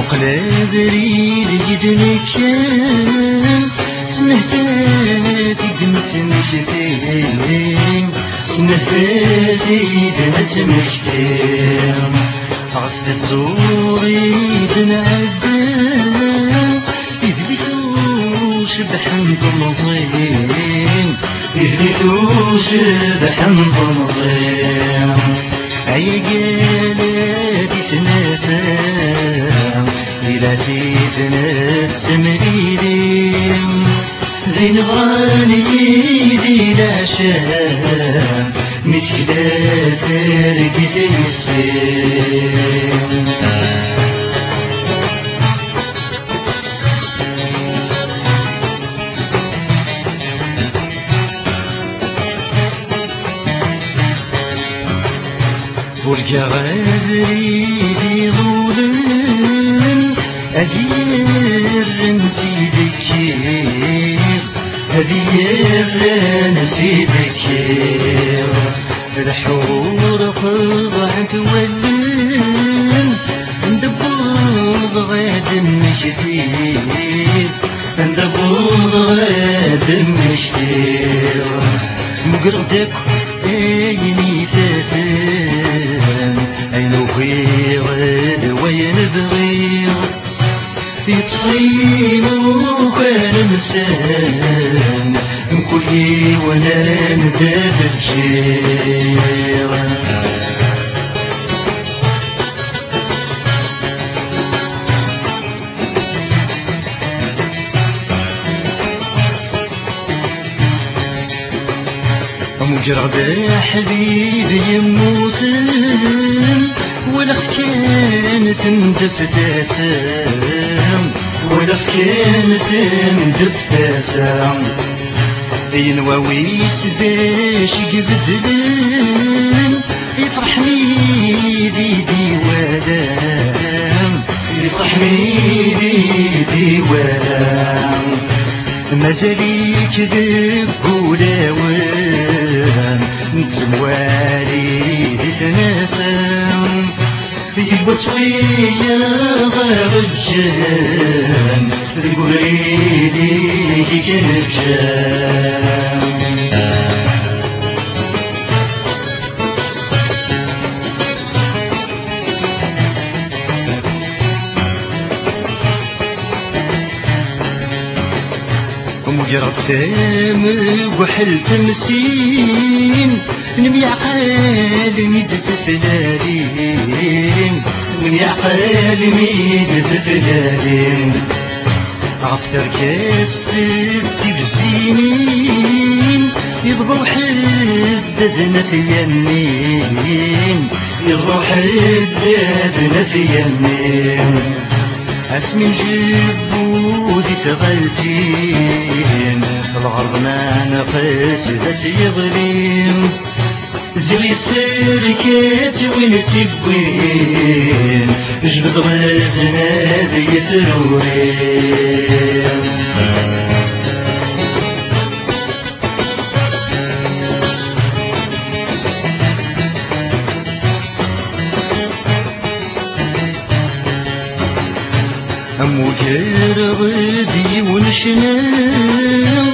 وقلادري ليدنكم سنهتاتي دمتمشتين سنهتاتي دمتمشتين غصد الزوري بنعدم يثبتو شبحن ضمزين يثبتو شبحن ضمزين عيقالاتي تنافام إلا في ثنات تمريرين زين غاني دي لا شام مشكلة تركي زي السيم ورجع غادري دي ظلم أدير نسيدك أدير نسيدك الحور قضعت ولن ندبوض غاد مشتير ندبوض غاد مشتير مقردك أيني تاتن أين بغير وين بغير يطفين وكان نسان مكلي ولا ندافر شير مجرد حبيبي يموتن ولا كانت ندفتاسم ولا كانت ندفتاسم ينواويس باش يقبدلن يفرحني دي ودام يفرحني دي ودام مازاليك بقولاوان نتزوالي دي تنافم يبقى سوية غير الجان تقوليلي كيف جان مجرد فام وحل تمسين نبيع قلبي دفلالين نبيع قلبي دفلالين عفتر كاس تبزينين يضبو حددنا ثيانين يضبو حددنا ثيانين اسمي جبودي تغلتين الغرب ما نقص بس يغلين زغي السركات وين تبوين جبد غزنا ذي ثرورين أموجر غدي ونشنام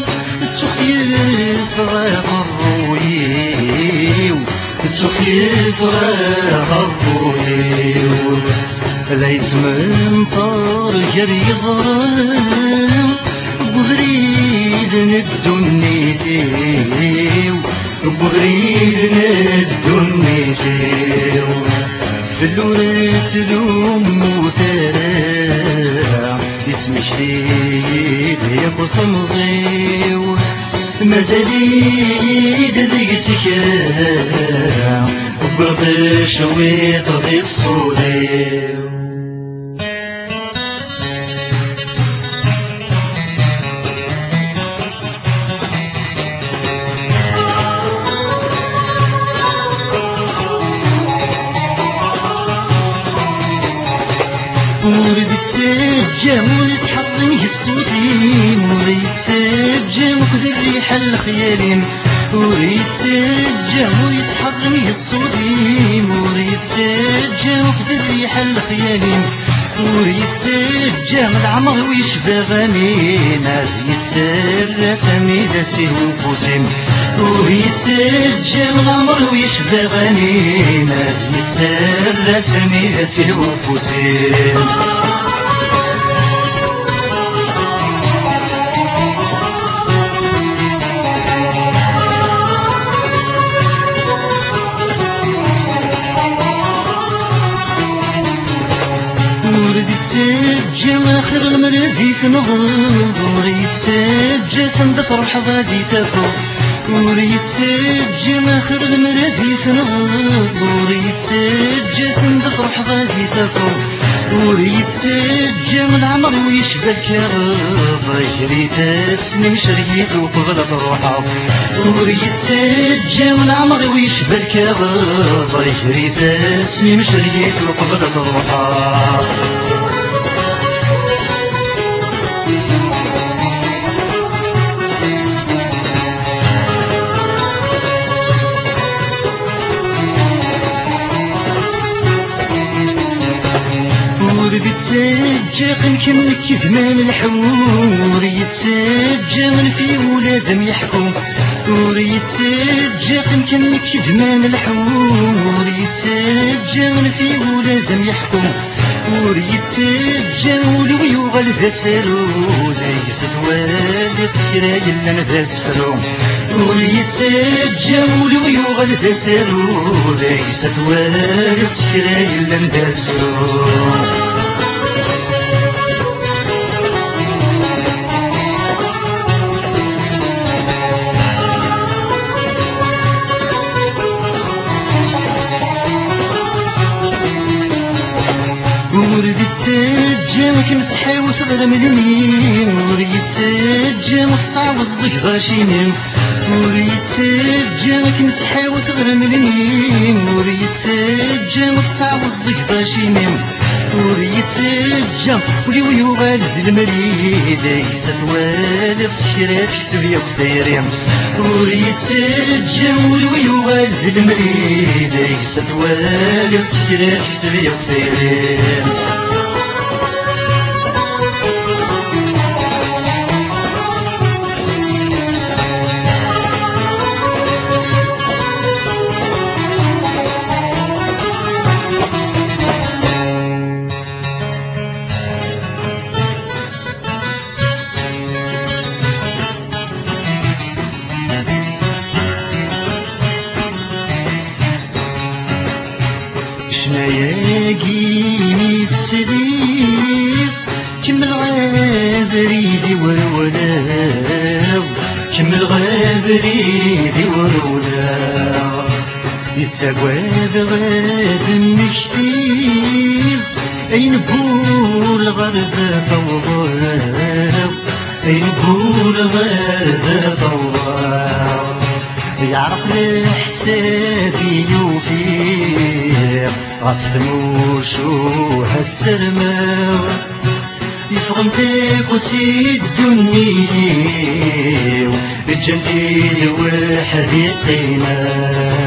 تسخيف غاق الرويو تسخيف غاق الرويو ليت من طار جري ظلام بغريد ندنيتيو بغريد ندنيتيو في اللورات لوم وثرام اسم جديد ياكل خمزيو مازاليد ذيك سكرام وقرب شويط ذي الصوديو وريد تسجم ويتحطم السودين وريد تسجم وكذا الريحة الخيالين وريد تسجم ويتحطم السودين وريد تسجم وكذا الريحة الخيالين وريتسجى العمر ويشبه غنينا يتسرى سامي داسي وفوسين وريتسجى العمر ويشبه غنينا يتسرى سامي داسي وفوسين يتسجى آخر المرضي تنغض وريتسجى صندق روح غادي تفوق وريتسجى آخر المرضي تنغض وريتسجى صندق روح غادي تفوق وريتسجى من عمر ويشبه الكرب يجري تسني مشريت وقبل روحه وريتسجى من عمر ويشبه الكرب يجري تسني مشريت وقبل روحه يتسجى قنكم كذمان الحور يتسجى من في ولادم يحكم وريتسجى قنكم كذمان الحور يتسجى من في ولادم يحكم وريتسجى ولو يغل ذسرو ليس توالي تكرا يلا نذاس فرو وريتسجى ولو يغل ذسرو ليس توالي تكرا يلا نذاس فرو يتسجى كمسحي وتغرم اليمين وريتسجى مصعب الزقضة شيمين وريتسجى كمسحي وتغرم اليمين وريتسجى مصعب الزقضة شيمين وريتسجى ولو يغالد المريد ليس توالد شكرا في سوريا وثيرين وريتسجى ولو يغالد المريد ليس توالد شكرا في سوريا وثيرين شناياكيني السليم كم الغابريدي والولاو كم الغابريدي والولاو يتساقواد غاد النكتير أين بول غرد فوضاو أين بول غرد فوضاو يعرف لحسابي يوفير غفموش وهالسرماو يفغم فيك وسيد دنيا الجنتي واحد يقيماو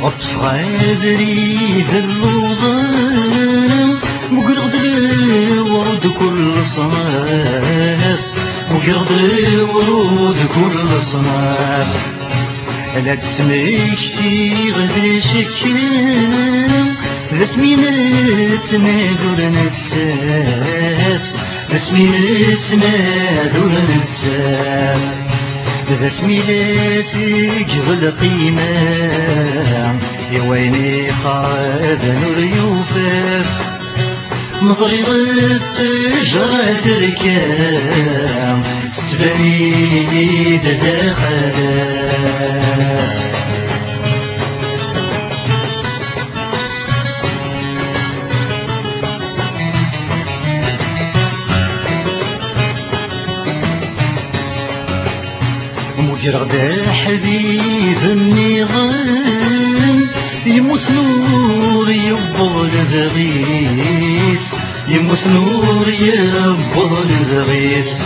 عطف غادري ذلوضان وقرض الورد كل صناف وقرض الورود كل صناف لا تسمكتي غدا شكام لسمينتنا دور نتساف لسمينتنا دور نتساف بسميلاتك بالقيمة يا ويني خاب نور يوفاف مصري التجرة تركام تبني دخلات يرغب حبيب النظام يموت نور يبغى البغيس يموت نور يبضل الغيس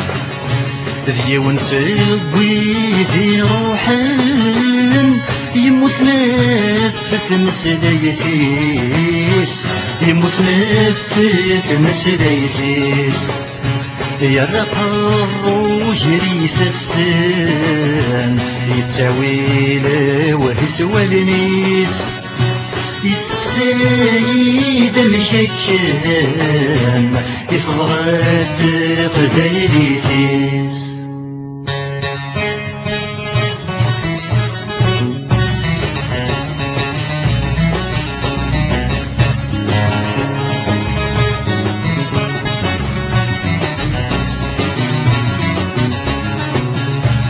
ذي ونسوي في روحان يموت نفث مسديتيس يموت نفث مسديتيس يرق الروج ريث السن يتساوي لوهس والنيس يستسيد مشكان يفضلت قبيليتيس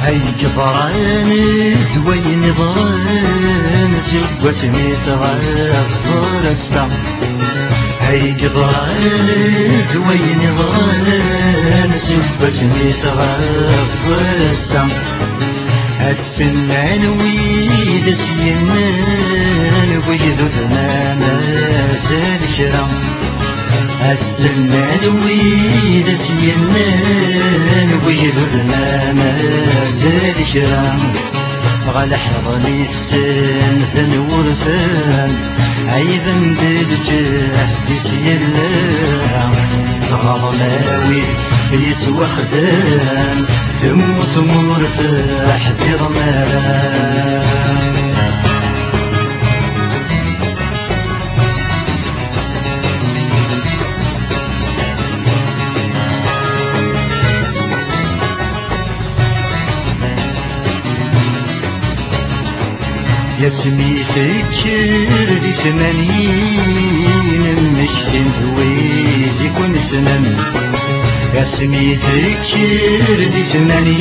هاي قطران ثوين ضران سوى سميت غفر السم هاي قطران ثوين ضران سوى سميت غفر السم السنان ويد سينان ويد ثمان زال شرم السنان ويد سينان ويد ثمان زال شرم غلا حضني السن ثنورثان عيدا بالجاه يسيلام صغر ماوي يتوخدان ثموث مرتاح في رمال يسمي فكر دي 80 مشتين ذويد يكون سنن يسمي فكر دي 80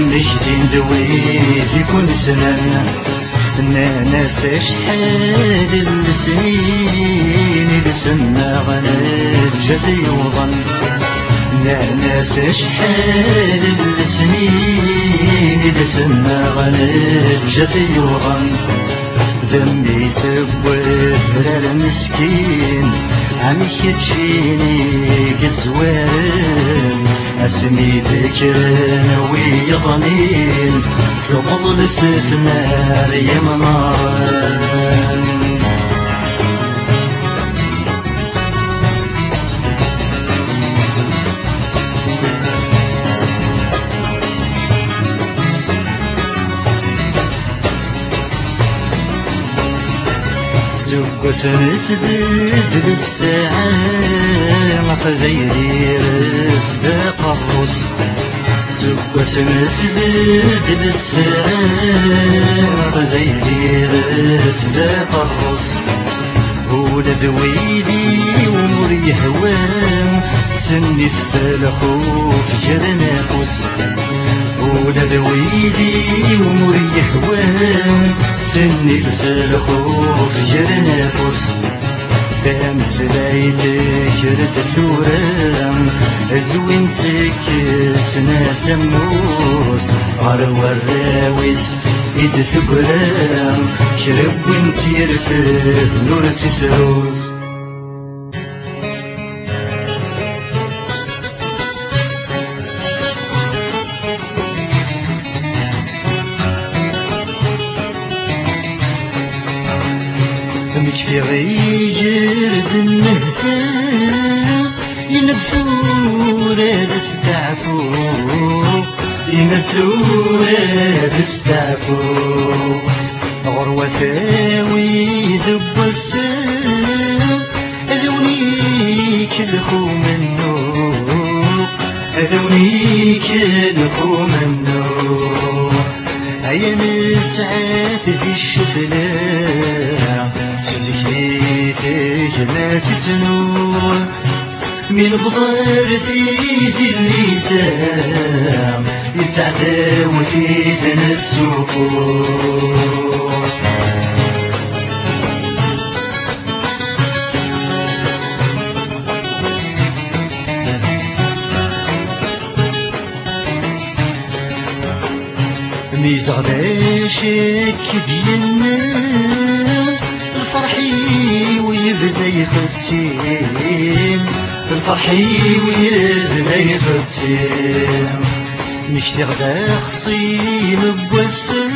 مشتين ذويد يكون سنن ناس شحال السنين لسنا غنرجع يوضن ناس شحال السنين لسنا غنرجع يوضن ذنبي سويت المسكين عم يتشيني كزوان اسمي ذكرنا ويضنين تفضل في النار يا منار وسنت بدل الساعة غيري رفداق الرس وسنت بدل الساعة غيري رفداق الرس ولد ويدي ومري هوام سني في سلخوف جرناقوس ولد ويدي ومري هوام سني في سلخوف جرناقوس فهم سلايتك رد ثورام زوينتك سنا سموس غرو الراويس إد ثقرام شرب وانتي رفث نور تسروس في غيجر النهتان ينبسورة بستعفو ينبسورة بستعفو غروة ثاوي ذب السام أذونيك الخو منو أذونيك الخو منو هيا نسعات في الشفلة سزكيتك لا تسنو من بضار تيجي الليتام يتعدى وزيدنا السفور ميزغداشك ديالنا الفرحي يبدا يختيم الفرحي ويبدا يختيم نشتي غدا خصيم بوسم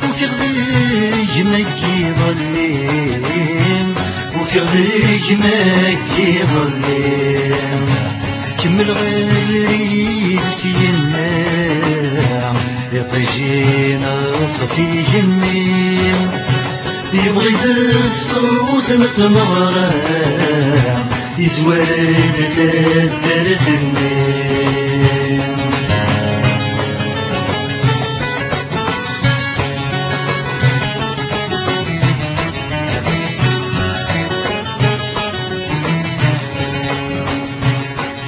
وفي غديج ما كيظلم وفي غديج ما كيظلم كمل غير سينا يطيجينا صفي جميل يبغي الصوت متمغرم يزواد تدر النيم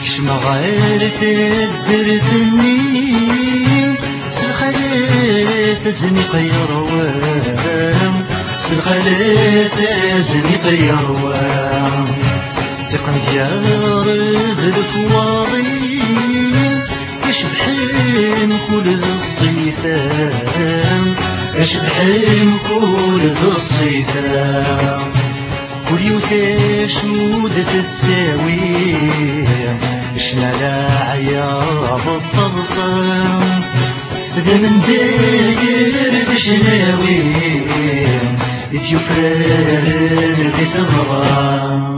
كشما غير تدر النيم سلخلات زنيق يروام سلخلات زنيق يروام ثقن ديار الكواضين يشبحن كل ذو الصيفان يشبحن كل ذو الصيفان كل يوثاش مودة تساوي شنا لا عياض التغصان ذا من داير بشناوي يتيفرر في سمران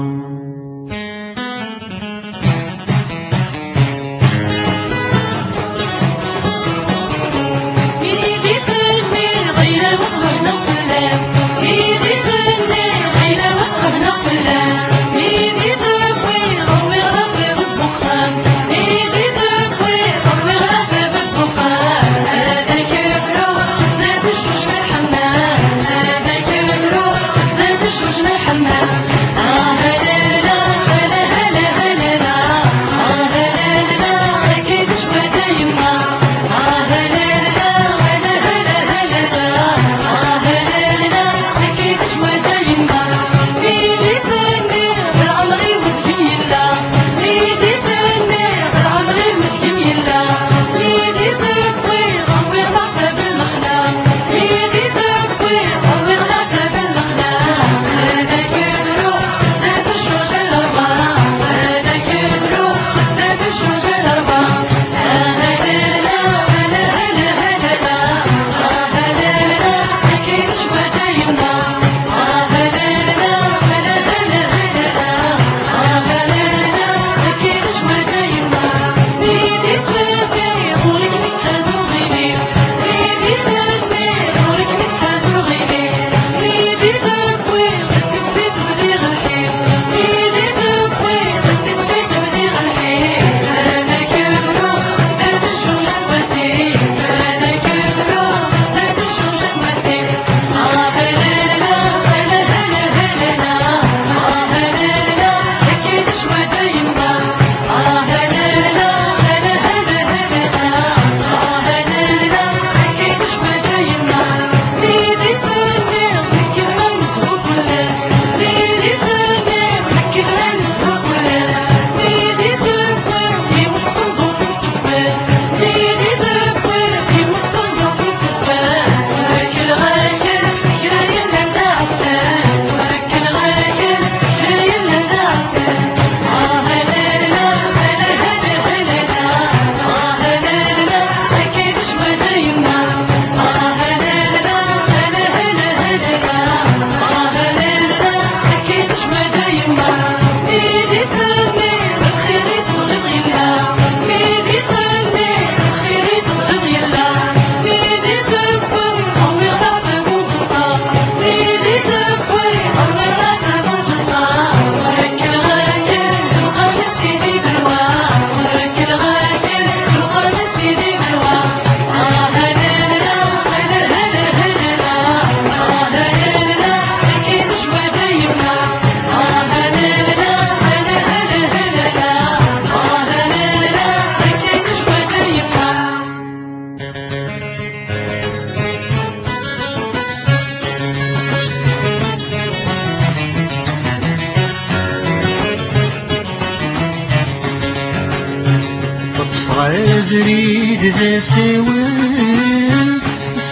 عذريد ذا سوين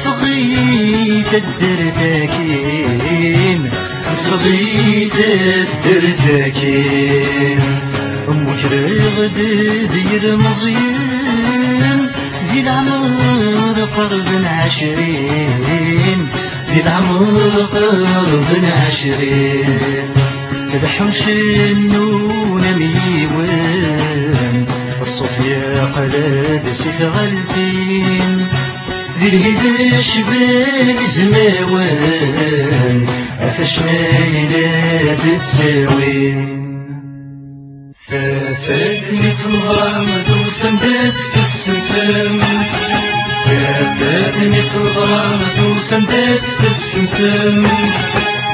فغيت الدرتاكين خضيت الدرداكين أمك رغد دير مزيان ذي العمر قرب 20 ذي العمر قرب 20 تدحوش النون ميوان الصوت يا قلب سيف غالفين ذي الهدى شبال زماوان عفاش مايلة تتساوين فاتني تنظام وسندات تسمسم فاتني تنظام وسندات تسمسم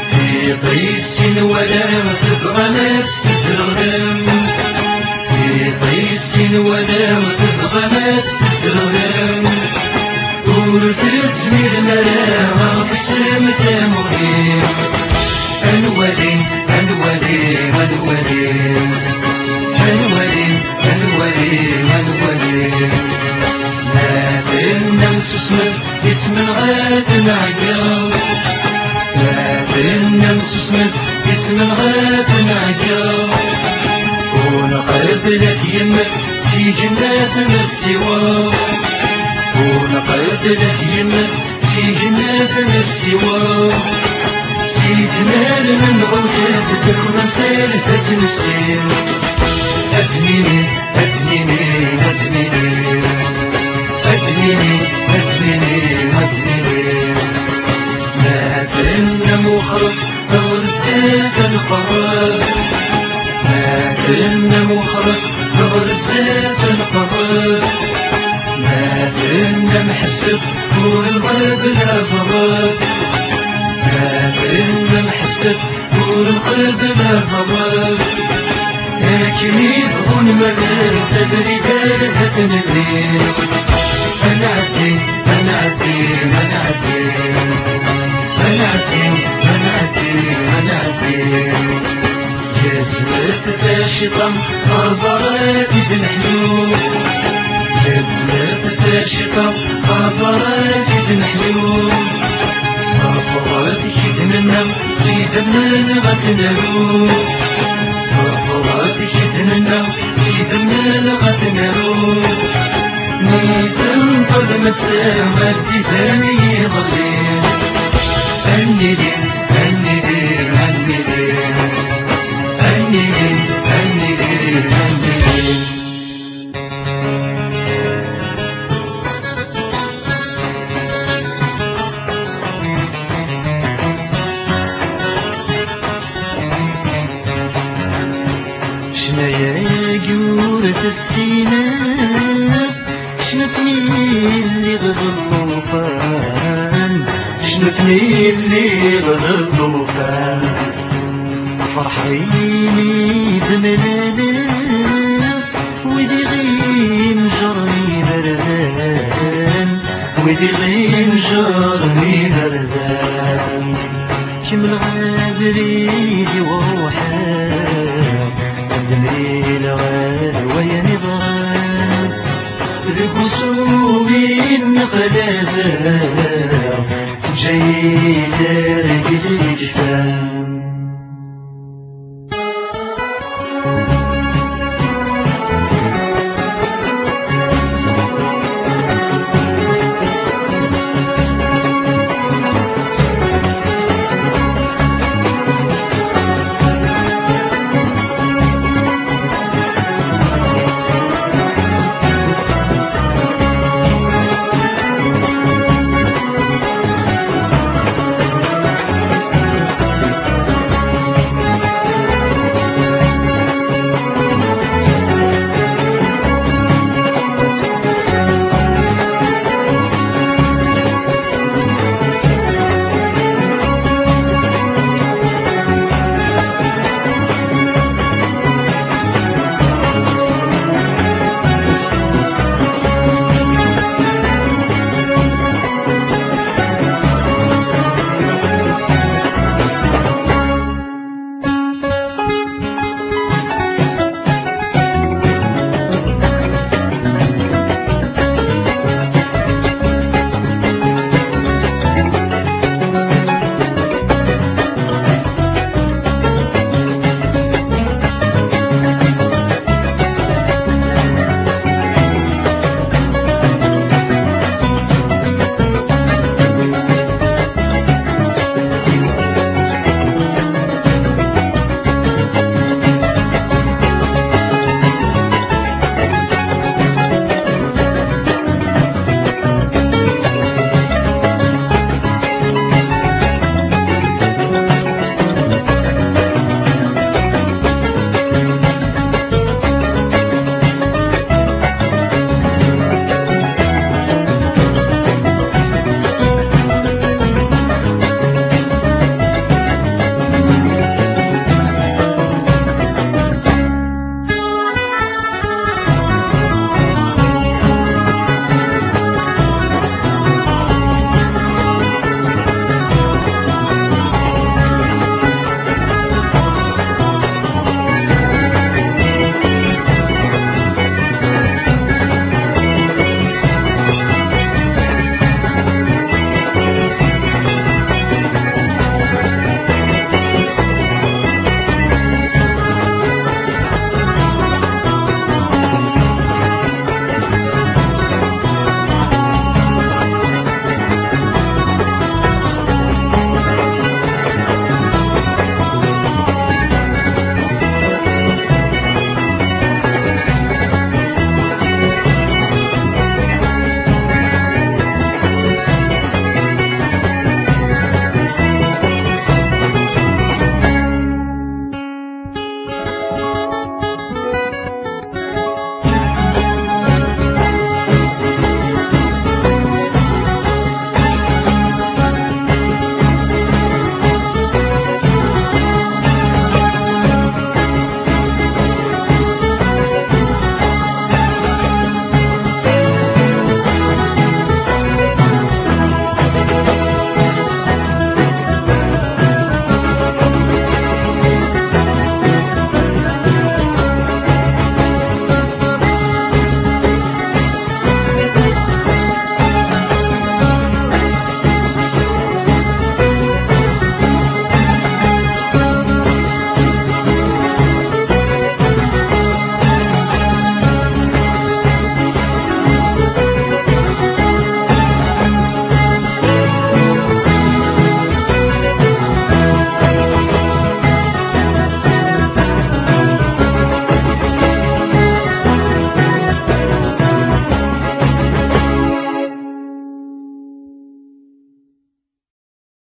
في قيس ولا تبغنات تزرغم في قيس ولا تبغنات تزرغم وتزمير مراها في السمت مغيب الولي الولي الولي الولي الولي الولي ما تنمس اسم الغاث العقاب ما تنمس اسم الغاث العقاب ونقبلت يمك في جنات السواب ونقبلت يمك في جنات السواب في جمال من غلطت تكون ثالثة نفسين أدميني أدميني أدميني أدميني أدميني أدميني ما تنم وخرج نغرس ذات القرار ما تنم وخرج نغرس ذات القرار ما تنم حسب نور القلب لا زرار ما تنم حسب نور القلب لا زرار لكن يبغون مدار تدري دارها تندري أنا عدي أنا عدي أنا عدي أنا عدي أنا عدي أنا عدي يا سمرت تاشطم أزرات تنحلو يا سمرت تاشطم أزرات تنحلو صرفرات كدنم سيدنا غتنرو صرفرات كدنم سيدنا غتنرو نيتن قد مسامة دفاني ظليم أنيدي أنيدي أنيدي أنيدي أنيدي أنيدي شنايا جورة السيناء شنتني اللي غضى الطوفان شنتني اللي غضى الطوفان فرحيني بملالا ودي غين جرني بردان ودي غين جرني بردان كم الغابريدي وروحان الليل غاد ويا نبغان ذك وصومي النقلابة جيدة